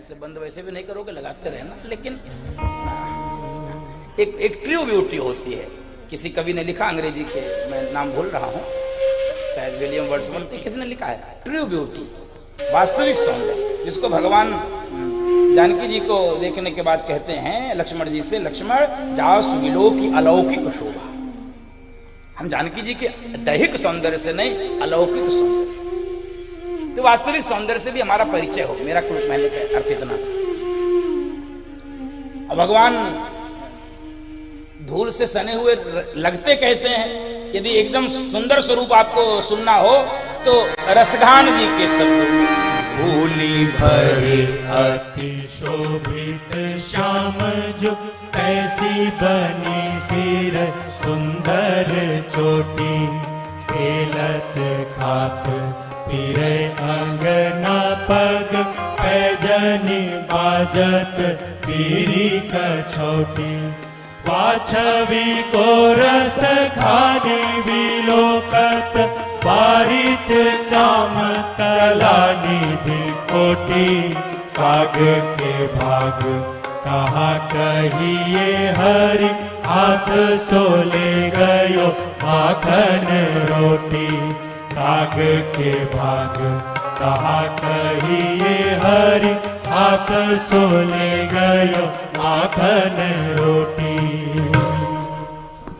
ऐसे बंद वैसे भी नहीं करोगे, लगाते रहना। लेकिन एक ट्रू ब्यूटी होती है। किसी कवि ने लिखा, अंग्रेजी के, मैं नाम भूल रहा हूं, शायद विलियम वर्ड्सवर्थ, किसी ने लिखा है, ट्रू ब्यूटी, वास्तविक सौंदर्य, जिसको भगवान जानकी जी को देखने के बाद कहते हैं लक्ष्मण जी से, लक्ष्मण जाओ सुविलो की अलौकिक शोभा। हम जानकी जी के दैहिक सौंदर्य से नहीं, अलौकिक सौंदर्य, तो वास्तविक सौंदर्य से भी हमारा परिचय हो। मेरा कुल कहने का अर्थ इतना था। और भगवान धूल से सने हुए लगते कैसे हैं? यदि एकदम सुंदर स्वरूप आपको सुनना हो तो रसगान जी के शब्द, भूली भरे अति शोभित श्याम जो, ऐसी बनी सिर सुंदर चोटी, खेलत खात फिरे अंगना पग, पैजनी बाजत पीरी कछोटी, पाछवी को रस खाने विलोकत, पारित काम कला निधि कोटि, काग के भाग कहा कहिए हरि, हाथ सोले गयो माखन रोटी, काग के भाग कहा कहिए हरि, हाथ सोले गयो माखन रोटी।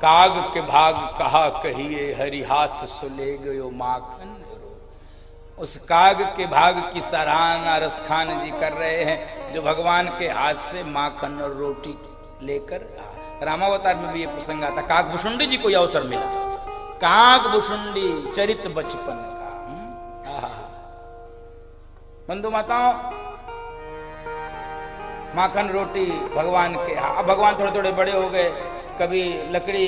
काग के भाग कहा कहिए हरि, हाथ सुले गयो माखन रोटी। उस काग के भाग की सराहना रसखान जी कर रहे हैं, जो भगवान के हाथ से माखन और रोटी लेकर। रामावतार में भी ये प्रसंग आता, काग भुषुंडी जी को यह अवसर मिला, काग भुषुंडी चरित बचपन का। बंधु माताओं, माखन रोटी भगवान के, अब भगवान थोड़े थोड़े बड़े हो गए, कभी लकड़ी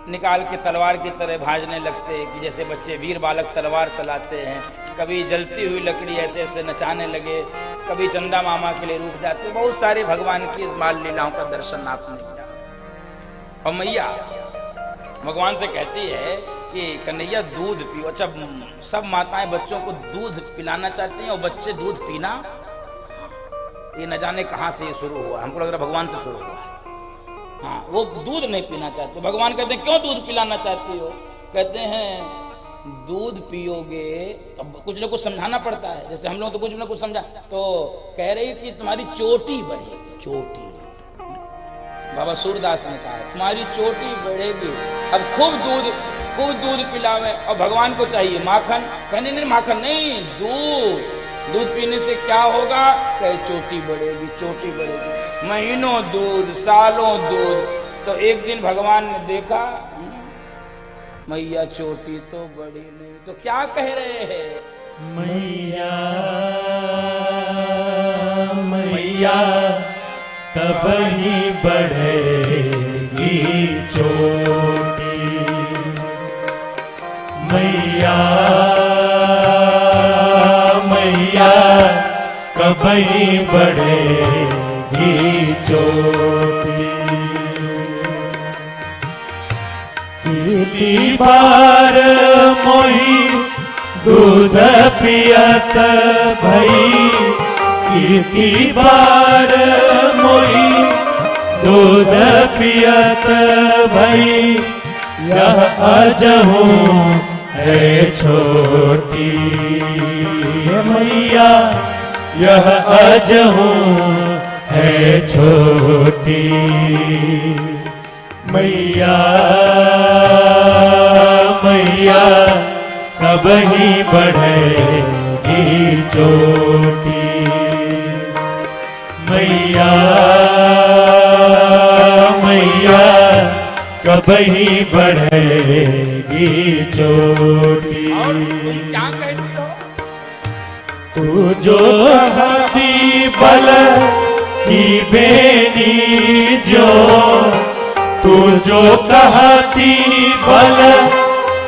निकाल के तलवार की तरह भाजने लगते कि जैसे बच्चे वीर बालक तलवार चलाते हैं, कभी जलती हुई लकड़ी ऐसे ऐसे नचाने लगे, कभी चंदा मामा के लिए रूठ जाते। बहुत सारे भगवान की इस बाल लीलाओं का दर्शन आपने किया। और मैया भगवान से कहती है कि कन्हैया दूध पियो। अच्छा, सब माताएं बच्चों को दूध पिलाना चाहती हैं और बच्चे दूध पीना, ये न जाने कहां से ये शुरू हुआ, हमको लग रहा भगवान से शुरू हुआ। हाँ, वो दूध नहीं पीना चाहते। भगवान कहते हैं क्यों दूध पिलाना चाहती हो? कहते हैं दूध पियोगे तो कुछ ना कुछ समझाना पड़ता है। जैसे हम लोग तो कुछ ना कुछ समझा, तो कह रही कि तुम्हारी चोटी बढ़ेगी। चोटी, बाबा सूरदास ने कहा है तुम्हारी चोटी बढ़ेगी। अब खूब दूध पिलावे, और भगवान को चाहिए माखन। कहने नहीं, माखन नहीं, दूध पीने से क्या होगा? कहे चोटी बढ़ेगी, चोटी बढ़ेगी। महीनों दूध, सालों दूध। तो एक दिन भगवान ने देखा मैया चोटी तो बड़ी नहीं, तो क्या कह रहे हैं? मैया मैया कभी बढ़ेगी चोटी, मैया मैया कभी बढ़ेगी चोटी। कितनी बार मोही दूध पियत भई, कितनी बार मोही दूध पियत भई, यह अजहू है छोटी। मैया यह अजहू है छोटी, मैया मैया कब ही बढ़ेगी चोटी, मैया मैया कब ही बढ़ेगी चोटी। क्या कहती हो? तू जो हदी बल की बेनी जो, तू जो कहती बल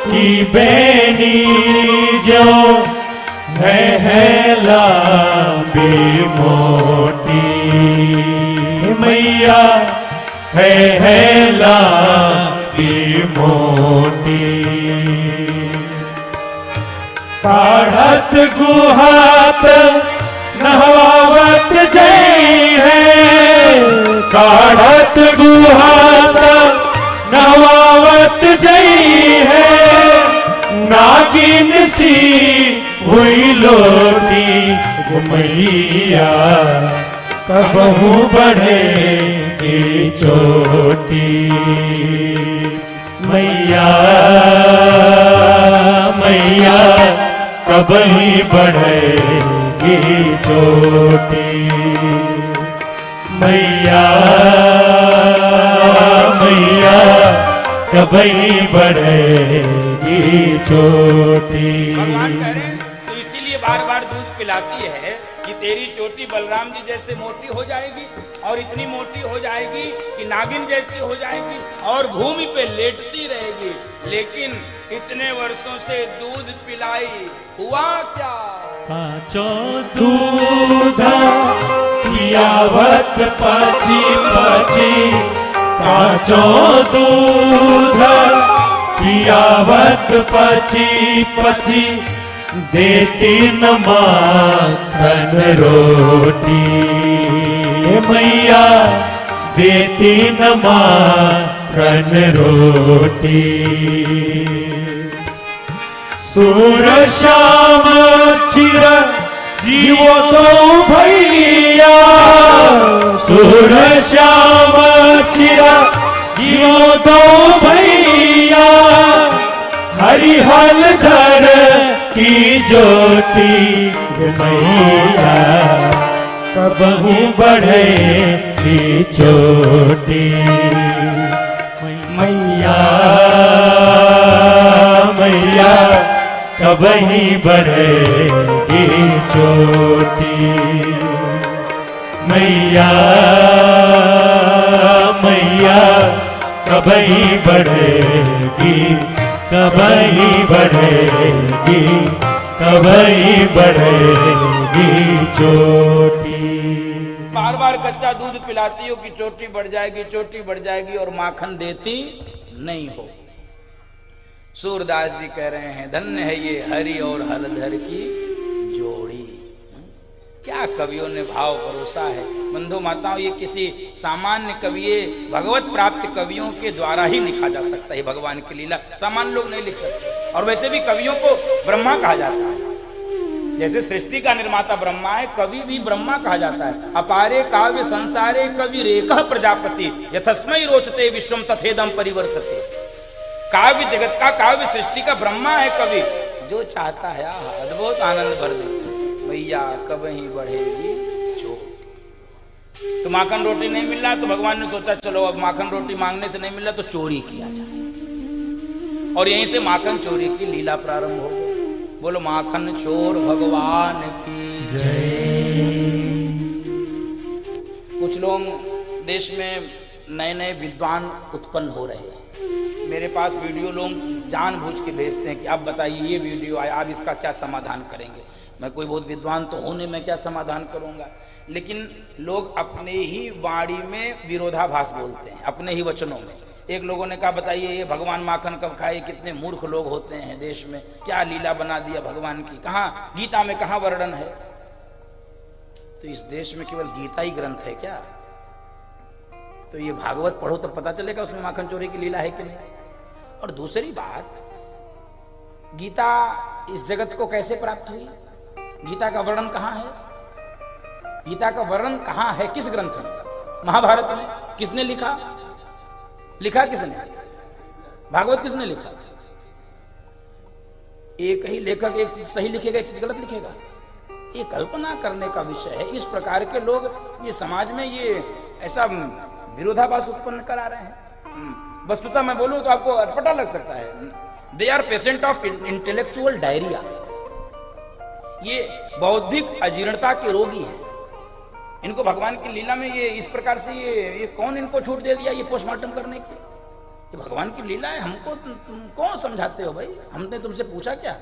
की बेनी जो, है लंबी मोटी। मैया है लंबी मोटी। काढ़त गुहात नहवाव चढ़त गुहाता नवावत जई है, नागिन सी हुई लोटी मैया कबहू बढ़ेगी चोटी। मैया मैया कबही बढ़ेगी चोटी। मैया मैया कबही बढ़ेगी चोटी। भगवान कह रहे हैं तो इसीलिए बार बार दूध पिलाती है कि तेरी चोटी बलराम जी जैसे मोटी हो जाएगी और इतनी मोटी हो जाएगी कि नागिन जैसी हो जाएगी और भूमि पे लेटती रहेगी। लेकिन इतने वर्षों से दूध पिलाई, हुआ क्या? काचो दूध पियावत पची पची, काचो दूध पियावत पची पची, देती न माखन रोटी। मैया देती न माखन रोटी। सूर श्याम चिर जीवो तो भैया, सूर श्याम चिर जीवो तो भैया, हरिहल धर की ज्योति मैया कबहू बढ़ेगी चोटी। मैया मैया कबही बढ़ेगी चोटी। मैया मैया कबही बढ़ेगी, कबही बढ़ेगी, कबही बढ़ेगी चोटी। बार बार कच्चा दूध पिलाती हो कि चोटी बढ़ जाएगी, चोटी बढ़ जाएगी, और माखन देती नहीं हो। सूरदास जी कह रहे हैं धन्य है ये हरि और हलधर की जोड़ी। क्या कवियों ने भाव परोसा है। बंधु माताओं, ये किसी सामान्य कवि, भगवत प्राप्त कवियों के द्वारा ही लिखा जा सकता है भगवान की लीला। सामान्य लोग नहीं लिख सकते। और वैसे भी कवियों को ब्रह्मा कहा जाता है। जैसे सृष्टि का निर्माता ब्रह्मा है, कवि भी ब्रह्मा कहा जाता है। अपारे काव्य संसारे कवि रेखा प्रजापति, यथस्मै रोचते विश्वम तथेदम परिवर्तते। काव्य जगत का, काव्य सृष्टि का ब्रह्मा है कवि, जो चाहता है अद्भुत आनंद भर देते। मैया कबही बढ़ेगी चोटी। तो माखन रोटी नहीं मिल रहा तो भगवान ने सोचा चलो अब माखन रोटी मांगने से नहीं मिल रहा तो चोरी किया जाए, और यहीं से माखन चोरी की लीला प्रारंभ हो गई। बोलो माखन चोर भगवान की जय। कुछ लोग देश में नए नए विद्वान उत्पन्न हो रहे हैं। मेरे पास वीडियो लोग जानबूझ के भेजते हैं कि आप बताइए ये वीडियो आया, आप इसका क्या समाधान करेंगे। मैं कोई बहुत विद्वान तो हूं नहीं, मैं क्या समाधान करूंगा। लेकिन लोग अपने ही वाणी में विरोधाभास बोलते हैं, अपने ही वचनों में। एक लोगों ने कहा बताइए ये भगवान माखन कब खाए, कितने मूर्ख लोग होते हैं देश में, क्या लीला बना दिया भगवान की, कहाँ गीता में कहाँ वर्णन है। तो इस देश में केवल गीता ही ग्रंथ है क्या? तो ये भागवत पढ़ो तो पता चलेगा उसमें माखन चोरी की लीला है कि नहीं। और दूसरी बात, गीता इस जगत को कैसे प्राप्त हुई? गीता का वर्णन कहाँ है? गीता का वर्णन कहाँ है? किस ग्रंथ में? महाभारत में। किसने लिखा? लिखा किसने? भागवत किसने लिखा? एक ही लेखक एक चीज सही लिखेगा, एक चीज गलत लिखेगा। ये कल्पना करने का विषय है। इस प्रकार के लोग ये समाज में ये ऐसा विरोधाभास उत्पन्न करा रहे हैं। वस्तुतः मैं बोलूं तो आपको अटपटा लग सकता है। They are patient of intellectual diarrhoea. ये बौद्धिक अजीर्णता के रोगी हैं। इनको भगवान की लीला में ये इस प्रकार से ये कौन इनको छूट दे दिया ये पोस्टमार्टम करने की? ये भगवान की लीला है, हमको तुम कौन समझाते हो भाई? हमने तुमसे पूछा क्या?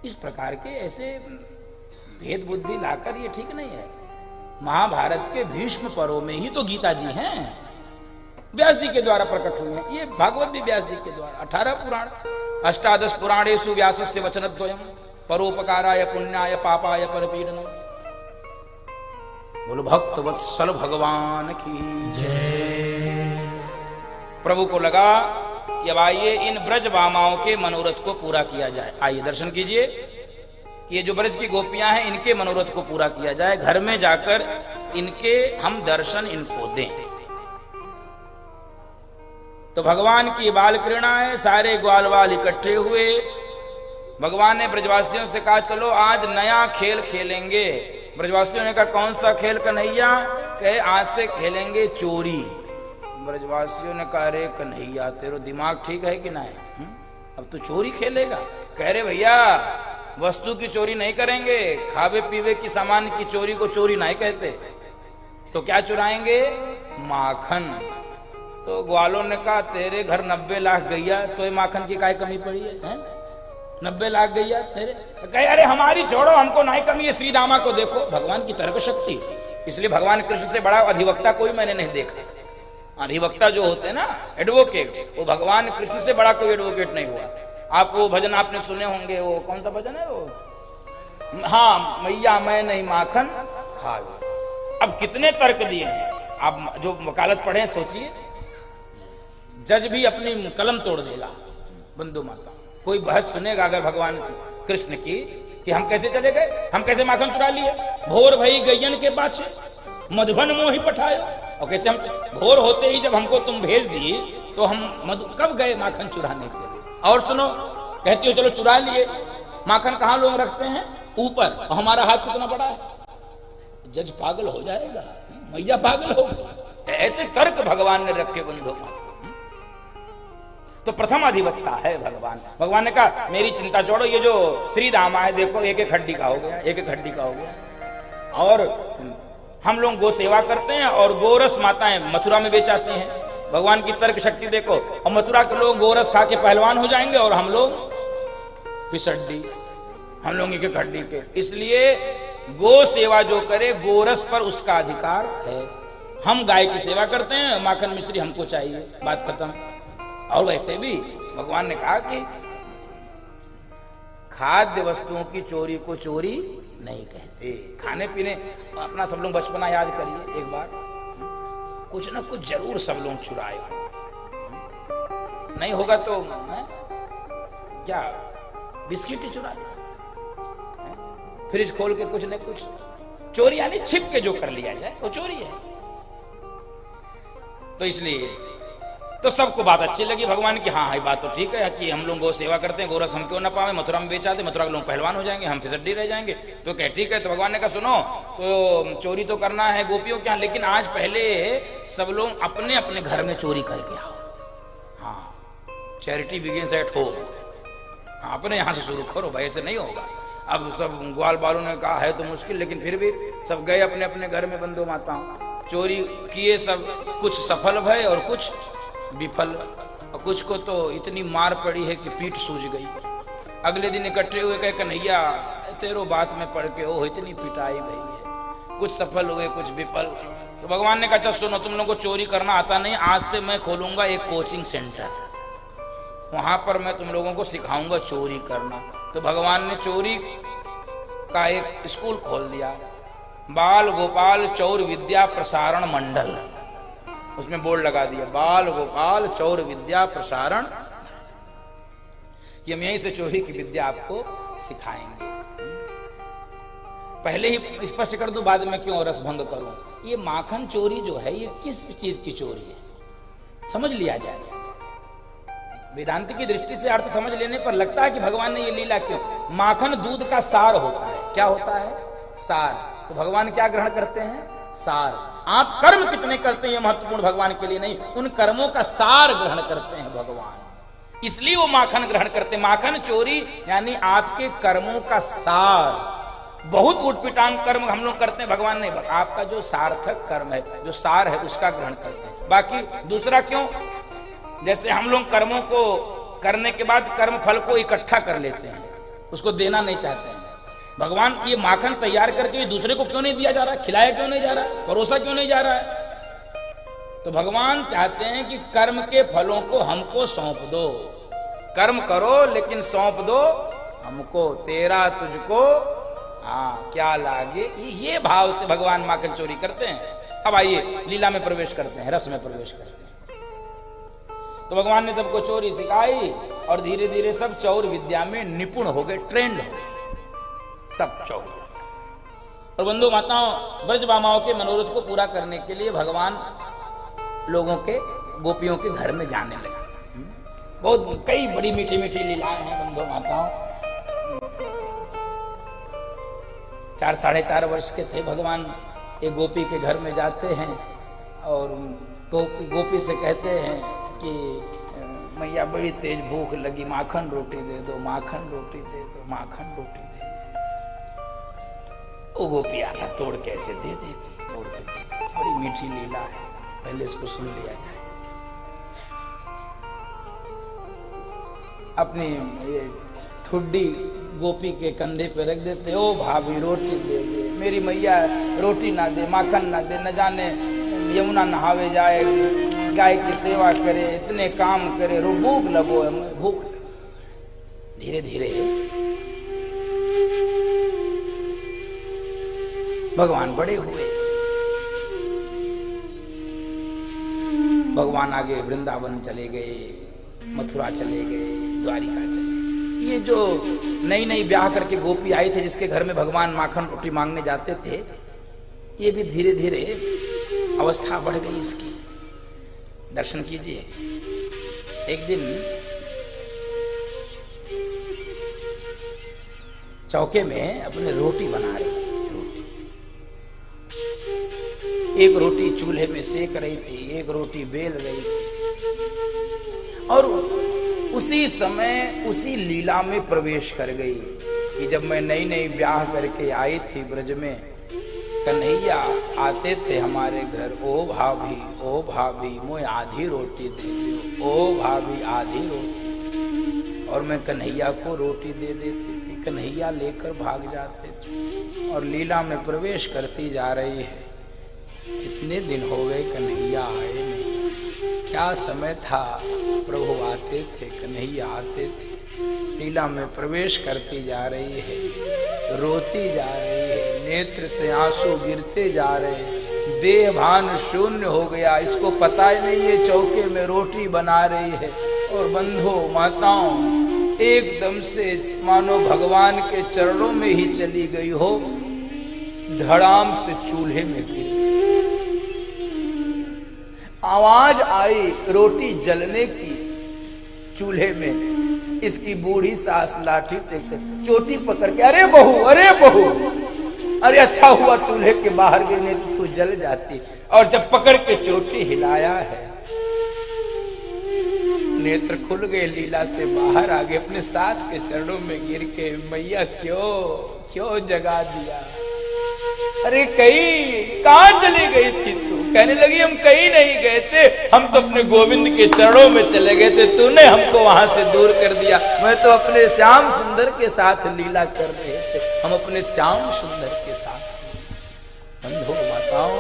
इस प्रकार के ऐसे भेद बुद्धि लाकर ये ठीक नहीं है। महाभारत के भीष्म पर्व में ही तो गीता जी हैं, व्यास जी के द्वारा प्रकट हुए हैं। ये भागवत भी व्यास जी के द्वारा। 18 पुराण, 18 पुराणेषु व्यासस्य वचनद्वयम्, परोपकाराय पुण्याय पापाय परपीडनम्। बोलो भक्त वत्सल भगवान की जय। प्रभु को लगा कि अब आइए इन ब्रज बामाओं के मनोरथ को पूरा किया जाए। आइए दर्शन कीजिए कि ये जो ब्रज की गोपियां हैं इनके मनोरथ को पूरा किया जाए, घर में जाकर इनके हम दर्शन इनको दें। तो भगवान की बाल क्रीड़ा है, सारे ग्वाल बाल इकट्ठे हुए। भगवान ने ब्रजवासियों से कहा चलो आज नया खेल खेलेंगे। ब्रजवासियों ने कहा कौन सा खेल कन्हैया? कहे आज से खेलेंगे चोरी। ब्रजवासियों ने कहा अरे कन्हैया तेरो दिमाग ठीक है कि नहीं, अब तू चोरी खेलेगा? कह रहे भैया वस्तु की चोरी नहीं करेंगे, खावे पीवे की सामान की चोरी को चोरी नहीं कहते। तो क्या चुराएंगे? माखन। तो ग्वालों ने कहा तेरे घर 90 लाख गैया, तो माखन की काय कमी पड़ी है? 90 लाख गैया तेरे? कहे अरे हमारी छोड़ो, हमको नहीं कमी है, श्री दामा को देखो। भगवान की तर्क शक्ति। इसलिए भगवान कृष्ण से बड़ा अधिवक्ता कोई मैंने नहीं देखा। अधिवक्ता जो होते हैं ना, एडवोकेट, वो भगवान कृष्ण से बड़ा कोई एडवोकेट नहीं हुआ। आप वो भजन आपने सुने होंगे, वो कौन सा भजन है वो? हाँ, मैया मैं नहीं माखन खावे। अब कितने तर्क दिए हैं, आप जो वकालत पढ़े हैं सोचिए। जज भी अपनी कलम तोड़ देगा। बंधु माता कोई बहस सुनेगा अगर भगवान कृष्ण की कि हम कैसे चले गए, हम कैसे माखन चुरा लिए? भोर भई गैयन के पाछे मधुबन मोहि पठायो। और कैसे हम भोर होते ही जब हमको तुम भेज दिए तो हम कब गए माखन चुराने के लिए? और सुनो, कहती हो चलो चुरा लिए, माखन कहाँ लोग रखते हैं? ऊपर। और हमारा हाथ कितना बड़ा है? जज पागल हो जाएगा, मैया पागल हो गई। ऐसे तर्क भगवान ने रखे बंधु माता। तो प्रथम अधिवक्ता है भगवान। भगवान ने कहा मेरी चिंता छोड़ो, ये जो श्री दामा है देखो एक एक हड्डी का हो गया, एक एक हड्डी का हो गया। और हम लोग गो सेवा करते हैं और गोरस माताएं मथुरा में बेचाती हैं। भगवान की तर्क शक्ति देखो। और मथुरा के लोग गोरस खा के पहलवान हो जाएंगे और हम लोग फिसड्डी, हम लोग एक एक हड्डी के। इसलिए गो सेवा जो करे गोरस पर उसका अधिकार है। हम गाय की सेवा करते हैं, माखन मिश्री हमको चाहिए, बात खत्म। और वैसे भी भगवान ने कहा कि खाद्य वस्तुओं की चोरी को चोरी नहीं कहते। खाने पीने अपना सब लोग बचपना याद करिए एक बार, कुछ ना कुछ जरूर सब लोग चुराए। नहीं होगा तो क्या बिस्किट ही चुरा, फ्रिज खोल के कुछ न कुछ चोरी, यानी छिप के जो कर लिया जाए वो चोरी है। तो इसलिए तो सबको बात अच्छी लगी भगवान की। हाँ बात तो ठीक है कि हम लोग गौ सेवा करते हैं, गोरस हम क्यों ना पावे, मथुरा में बेचा दे, मथुरा के लोग पहलवान हो जाएंगे, हम फिसड्डी रह जाएंगे। तो कह ठीक है। तो भगवान ने कहा सुनो, तो चोरी तो करना है गोपियों के यहाँ, लेकिन आज पहले सब लोग अपने अपने घर में चोरी करके आओ। हाँ, चैरिटी बिगिंस एट होम। हाँ, अपने यहाँ से शुरू करो भाई, ऐसे नहीं होगा। अब सब ग्वाल बालों ने कहा है तो मुश्किल, लेकिन फिर भी सब गए अपने अपने घर में। बंधु माताओं चोरी किए सब, कुछ सफल भय और कुछ विफल, और कुछ को तो इतनी मार पड़ी है कि पीठ सूज गई। अगले दिन इकट्ठे हुए, कहे कन्हैया तेरो बात में पढ़ के ओ इतनी पिटाई भई है, कुछ सफल हुए कुछ विफल। तो भगवान ने कहा अच्छा सुनो, तुम लोगों को चोरी करना आता नहीं, आज से मैं खोलूंगा एक कोचिंग सेंटर, वहां पर मैं तुम लोगों को सिखाऊंगा चोरी करना। तो भगवान ने चोरी का एक स्कूल खोल दिया, बाल गोपाल चौर विद्या प्रसारण मंडल। उसमें बोर्ड लगा दिया, बाल गोपाल चौर विद्या प्रसारण, कि हम यहीं से चोरी की विद्या आपको सिखाएंगे। पहले ही स्पष्ट कर दूं, बाद में क्यों रस भंग करूं। ये माखन चोरी जो है ये किस चीज की चोरी है, समझ लिया जाए। वेदांत की दृष्टि से अर्थ समझ लेने पर लगता है कि भगवान ने ये लीला क्यों। माखन दूध का सार होता है। क्या होता है? सार। तो भगवान क्या ग्रहण करते हैं? सार। आप कर्म कितने करते हैं ये महत्वपूर्ण भगवान के लिए नहीं, उन कर्मों का सार ग्रहण करते हैं भगवान, इसलिए वो माखन ग्रहण करते हैं। माखन चोरी यानी आपके कर्मों का सार। बहुत उटपिटांग कर्म हम लोग करते हैं, भगवान नहीं, आपका जो सार्थक कर्म है, जो सार है, उसका ग्रहण करते हैं। बाकी दूसरा क्यों? जैसे हम लोग कर्मों को करने के बाद कर्म फल को इकट्ठा कर लेते हैं, उसको देना नहीं चाहते हैं। भगवान ये माखन तैयार करके दूसरे को क्यों नहीं दिया जा रहा, खिलाया क्यों नहीं जा रहा, परोसा क्यों नहीं जा रहा है? तो भगवान चाहते हैं कि कर्म के फलों को हमको सौंप दो। कर्म करो लेकिन सौंप दो हमको, तेरा तुझको हाँ क्या लागे, ये भाव से भगवान माखन चोरी करते हैं। अब आइए लीला में प्रवेश करते हैं, रस में प्रवेश करते हैं। तो भगवान ने सबको चोरी सिखाई और धीरे धीरे सब चौर विद्या में निपुण हो गए, ट्रेंड हो गए सब चौर। और बंधु माताओं, ब्रज बामाओं के मनोरथ को पूरा करने के लिए भगवान लोगों के, गोपियों के घर में जाने लगे। बहुत कई बड़ी मीठी मीठी लीलाएं हैं बंधु माताओं। 4 साढ़े 4 वर्ष के थे भगवान, एक गोपी के घर में जाते हैं और गोपी से कहते हैं कि मैया बड़ी तेज भूख लगी, माखन रोटी दे दो, माखन रोटी दे दो, माखन रोटी दे दो। वो गोपी आधा तोड़ के ऐसे दे देती, तोड़ के दे देती। बड़ी मीठी लीला है, पहले इसको सुन लिया जाए। अपनी ये ठुड्डी गोपी के कंधे पे रख देते, ओ भाभी रोटी दे दे, मेरी मैया रोटी ना दे, माखन ना दे, न जाने यमुना नहावे जाए, गाय की सेवा करे, इतने काम करे, रो भूख लगो है, भूख। धीरे धीरे भगवान बड़े हुए। भगवान आगे वृंदावन चले गए, मथुरा चले गए, द्वारिका चले गए। ये जो नई नई ब्याह करके गोपी आई थे जिसके घर में भगवान माखन रोटी मांगने जाते थे, ये भी धीरे धीरे अवस्था बढ़ गई इसकी। दर्शन कीजिए। एक दिन चौके में अपने रोटी बना रही थी, एक रोटी चूल्हे में सेक रही थी, एक रोटी बेल रही थी। और उसी समय उसी लीला में प्रवेश कर गई कि जब मैं नई नई ब्याह करके आई थी ब्रज में, कन्हैया आते थे हमारे घर, ओ भाभी मोए आधी रोटी दे दो, ओ भाभी आधी रोटी। और मैं कन्हैया को रोटी दे देती थी, कन्हैया लेकर भाग जाते थे। और लीला में प्रवेश करती जा रही है। कितने दिन हो गए कन्हैया आए नहीं, क्या समय था, प्रभु आते थे, कन्हैया आते थे। लीला में प्रवेश करती जा रही है, रोती जा रही है, नेत्र से आंसू गिरते जा रहे, देह भान शून्य हो गया, इसको पता ही नहीं है चौके में रोटी बना रही है। और बंधो माताओं, एकदम से मानो भगवान के चरणों में ही चली गई हो, धड़ाम से चूल्हे में गिर गई। आवाज आई रोटी जलने की चूल्हे में। इसकी बूढ़ी सास लाठी टेकते चोटी पकड़ के, अरे बहू, अरे बहू, अरे अच्छा हुआ चूल्हे के बाहर गिरने तो तू जल जाती। और जब पकड़ के चोटी हिलाया है, नेत्र खुल गए, लीला से बाहर आ गए, अपने सास के चरणों में गिर के, मैया क्यों जगा दिया, अरे कहाँ चली गई थी तू? कहने लगी हम कहीं नहीं गए थे, हम तो अपने गोविंद के चरणों में चले गए थे, तूने हमको वहां से दूर कर दिया। मैं तो अपने श्याम सुंदर के साथ लीला कर रहे थे, हम अपने श्याम सुंदर के साथ। बंधु माताओं,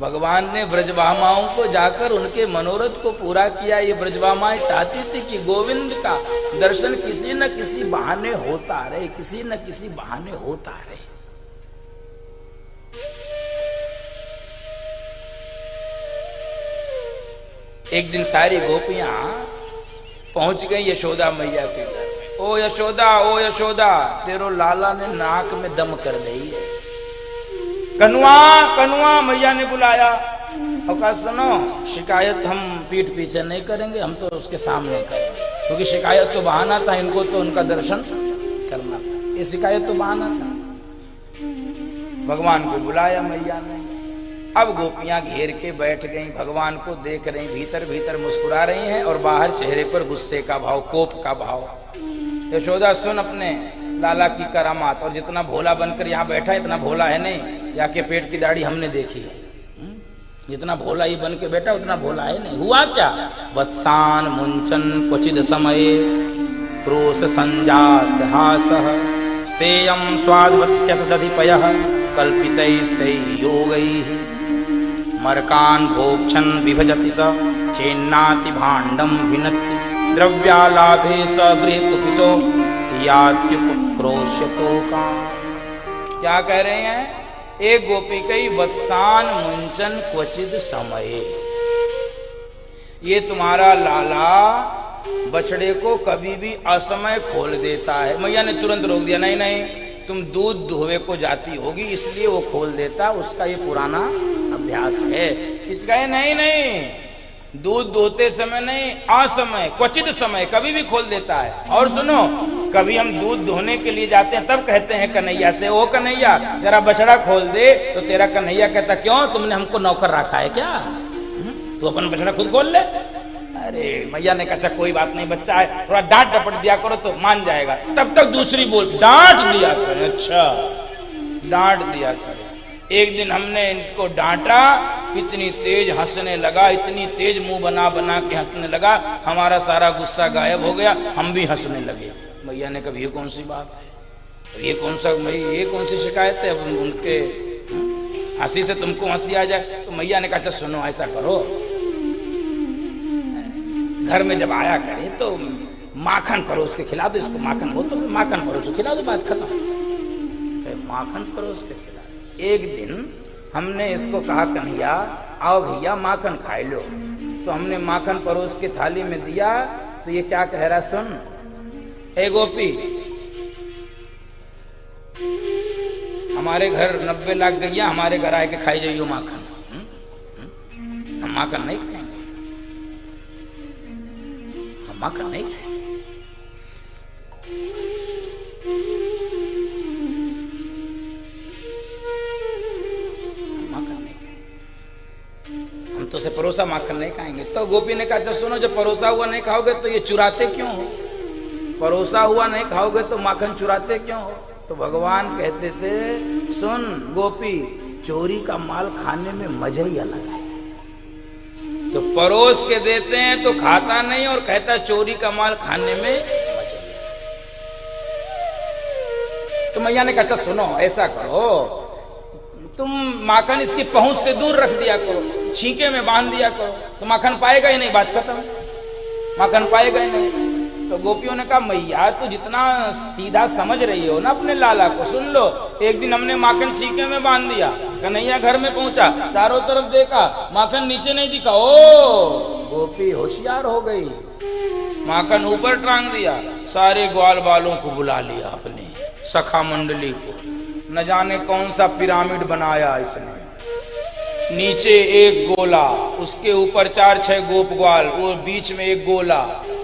भगवान ने ब्रजभामाओं को जाकर उनके मनोरथ को पूरा किया। ये ब्रजभामाएं चाहती थी कि गोविंद का दर्शन किसी न किसी बहाने होता रहे, किसी न किसी बहाने होता रहे। एक दिन सारी गोपियां पहुंच गई यशोदा मैया के घर में। ओ यशोदा, तेरो लाला ने नाक में दम कर दी है। कनुआ मैया ने बुलाया और कहा सुनो, शिकायत हम पीठ पीछे नहीं करेंगे, हम तो उसके सामने करेंगे, क्योंकि शिकायत तो बहाना था, इनको तो उनका दर्शन करना था, ये शिकायत तो बहाना था। भगवान को बुलाया मैया ने। अब गोपियां घेर के बैठ गईं, भगवान को देख रही, भीतर भीतर मुस्कुरा रही हैं और बाहर चेहरे पर गुस्से का भाव, कोप का भाव। यशोदा सुन अपने लाला की करामात, और जितना भोला बनकर यहाँ बैठा इतना भोला है नहीं, या के पेट की दाढ़ी हमने देखी है, जितना भोला ये बन के बैठा उतना भोला है नहीं। हुआ क्या? वत्सान मुंचन क्वचिद समय क्रोश संजात हासः स्तेयं स्वाद्वत्यत दधिपयः कल्पितैस्तैः योगैः मर्कान् भोक्षन् विभजति स चेन्नाति भाण्डं भिनत्ति द्रव्यालाभे स गृहकुपितो यात्युपक्रोश्यतो काम। क्या कह रहे हैं? एक गोपी कई वत्सान मुंचन क्वचिद समये। ये तुम्हारा लाला बछड़े को कभी भी असमय खोल देता है। मैया ने तुरंत रोक दिया, नहीं नहीं, तुम दूध दुहवे को जाती होगी इसलिए वो खोल देता, उसका ये पुराना अभ्यास है। इसका नहीं नहीं, दूध दोहते समय नहीं, असमय क्वचित समय कभी भी खोल देता है। और सुनो, कभी हम दूध दोहने के लिए जाते हैं तब कहते हैं कन्हैया से, ओ कन्हैया जरा बछड़ा खोल दे, तो तेरा कन्हैया कहता, क्यों तुमने हमको नौकर रखा है क्या? तू अपन बछड़ा खुद खोल ले। अरे मैया ने कहा कोई बात नहीं, बच्चा है, थोड़ा डांट डपट दिया करो तो मान जाएगा। तब तक दूसरी बोल, डांट दिया करे। अच्छा, डांट दिया करे। एक दिन हमने इसको डांटा, इतनी तेज हंसने लगा, इतनी तेज मुंह बना बना के हंसने लगा, हमारा सारा गुस्सा गायब हो गया, हम भी हंसने लगे। मैया ने कहा ये कौन सी बात है, ये कौन सा भाई, ये कौन सी शिकायत है? अब उनके हंसी से तुमको हंसी आ जाए। तो मैया ने कहा अच्छा सुनो, ऐसा करो, घर में जब आया करे तो माखन परोस के खिला दो, इसको माखन बहुत पसंद, माखन परोस के खिला दो, बात खत्म। माखन परोस के खिला दो। एक दिन हमने इसको कहा कन्हैया आओ भैया माखन खाए लो, तो हमने माखन परोस के थाली में दिया, तो ये क्या कह रहा, सुन ए गोपी, हमारे घर 90 लाख गैया, हमारे घर आए के खाई जाइयो माखन। हम माखन नहीं खाएंगे, हम माखन नहीं खाएंगे। हम तो से परोसा माखन नहीं खाएंगे। तो गोपी ने कहा सुनो, जब परोसा हुआ नहीं खाओगे तो ये चुराते क्यों हो? परोसा हुआ नहीं खाओगे तो माखन चुराते क्यों हो? तो भगवान कहते थे सुन गोपी, चोरी का माल खाने में मजा ही अलग है। तो परोस के देते हैं तो खाता नहीं और कहता चोरी का माल खाने में मजा ही। तो मैया ने कहा सुनो ऐसा करो, तुम माखन इसकी पहुंच से दूर रख दिया करो, छींके में बांध दिया करो, तो माखन पाएगा ही नहीं, बात खत्म, माखन पाएगा ही नहीं। तो गोपियों ने कहा मैया तू जितना सीधा समझ रही हो ना अपने लाला को, सुन लो, एक दिन हमने माखन छींके में बांध दिया, कन्हैया घर में पहुंचा, चारों तरफ देखा, माखन नीचे नहीं दिखा। ओ गोपी होशियार हो गई, माखन ऊपर टांग दिया, सारे ग्वाल बालों को बुला लिया, अपने सखा मंडली को, न जाने कौन सा पिरामिड बनाया इसने, नीचे एक गोला, उसके ऊपर 4-6 गोप ग्वाल, वो बीच में एक गोला,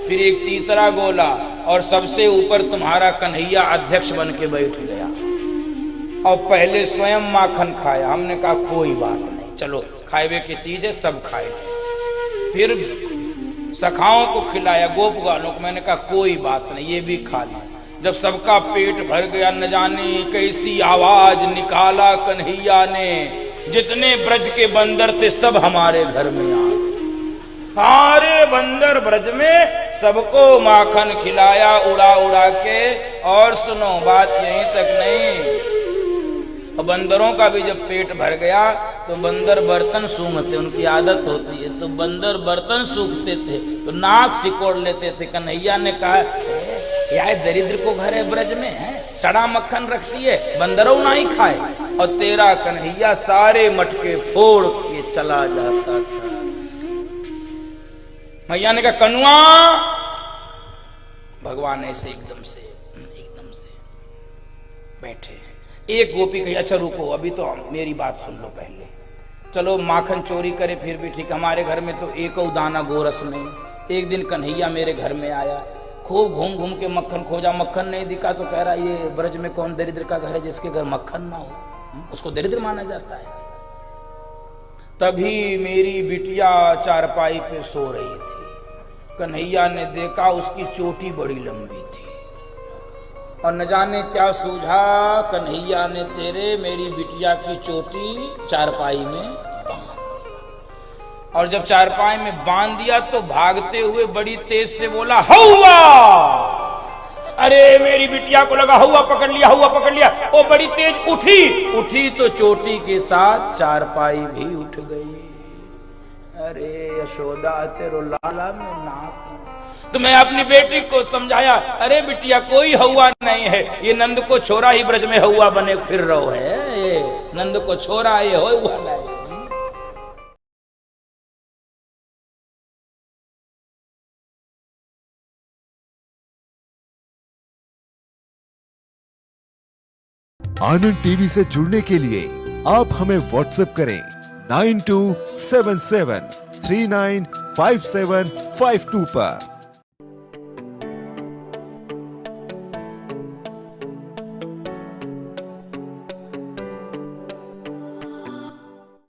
फिर एक तीसरा गोला, और सबसे ऊपर तुम्हारा कन्हैया अध्यक्ष बन के बैठ गया और पहले स्वयं माखन खाया। हमने कहा कोई बात नहीं, चलो खाए की चीज है, सब खाए। फिर सखाओं को खिलाया, गोप ग्वालों को, मैंने कहा कोई बात नहीं, ये भी खा लिया। जब सबका पेट भर गया, न जाने कैसी आवाज निकाला कन्हैया ने, जितने ब्रज के बंदर थे सब हमारे घर में आ गए, सारे बंदर ब्रज में सबको माखन खिलाया उड़ा उड़ा के। और सुनो बात यहीं तक नहीं, बंदरों का भी जब पेट भर गया तो बंदर बर्तन सूंघते, उनकी आदत होती है, तो बंदर बर्तन सूंघते थे तो नाक सिकोड़ लेते थे। कन्हैया ने कहा यार दरिद्र को घर है ब्रज में है, सड़ा मक्खन रखती है, बंदरों ना ही खाए। और तेरा कन्हैया सारे मटके फोड़ के चला जाता था। मैया ने कहा कनुआ, भगवान ऐसे एकदम से बैठे हैं। एक गोपी कही अच्छा रुको, अभी तो मेरी बात सुन लो पहले, चलो माखन चोरी करे फिर भी ठीक, हमारे घर में तो एक दाना गोरस नहीं। एक दिन कन्हैया मेरे घर में आया, खूब घूम घूम के मक्खन खोजा, मक्खन नहीं दिखा तो कह रहा ये ब्रज में कौन दरिद्र का घर है जिसके घर मक्खन ना हो, उसको दरिद्र माना जाता है। तभी मेरी बिटिया चारपाई पे सो रही थी, कन्हैया ने देखा उसकी चोटी बड़ी लंबी थी, और न जाने क्या सूझा, कन्हैया ने तेरे मेरी बिटिया की चोटी चारपाई में बांध, और जब चारपाई में बांध दिया तो भागते हुए बड़ी तेज से बोला हौवा। अरे मेरी बिटिया को लगा हौवा पकड़ लिया, हौवा पकड़ लिया, वो बड़ी तेज उठी तो चोटी के साथ चारपाई भी उठ गई। अरे यशोदा तेरो लाला में नाक, तो मैं अपनी बेटी को समझाया, अरे बिटिया कोई हवा नहीं है, ये नंद को छोरा ही ब्रज में हवा बने फिर रहो है, ये नंद को छोरा ये हो हुआ नहीं। आनंद टीवी से जुड़ने के लिए आप हमें व्हाट्सएप करें 9277395752 पर।